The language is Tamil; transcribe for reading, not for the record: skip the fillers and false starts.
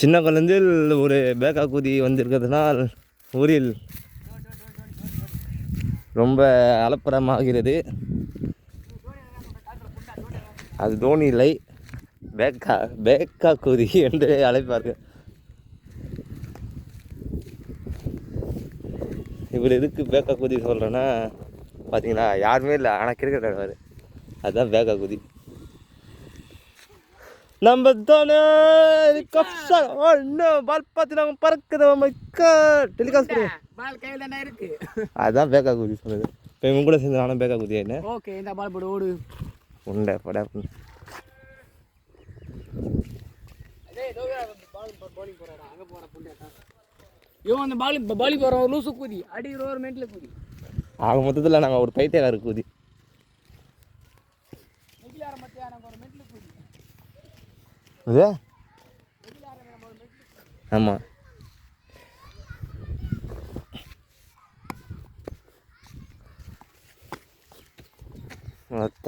சின்ன குழந்தையில் ஒரு பேக்கா குதி வந்திருக்கிறதுனால் ஊரில் ரொம்ப அலப்பறமாகிறது. அது தோனி இல்லை, பேக்கா குதி என்று அழைப்பார்கள். இவர் எதுக்கு பேக்கா குதி சொல்கிறேன்னா பார்த்தீங்களா, யாருமே இல்லை, ஆனால் கிரிக்கெட் ஆடுவார். அதுதான் பேக்கா குதி. நம்ம தானே பால் பார்த்து நாங்கள் பறக்குது. டெலிகாஸ்ட் பால் கையில் தானே இருக்கு. அதுதான் பேக்கா குதி சொல்லுது. இப்போ இவங்க கூட சேர்ந்து நானும் பேக்கா குதி என்ன. ஓகே, இந்த பால் போடு, ஓடு உண்டை பட. ஆக மொத்தத்தில் நாங்கள் ஒரு பைத்தியக்காரர் கூதி. ஆமாம், மொத்த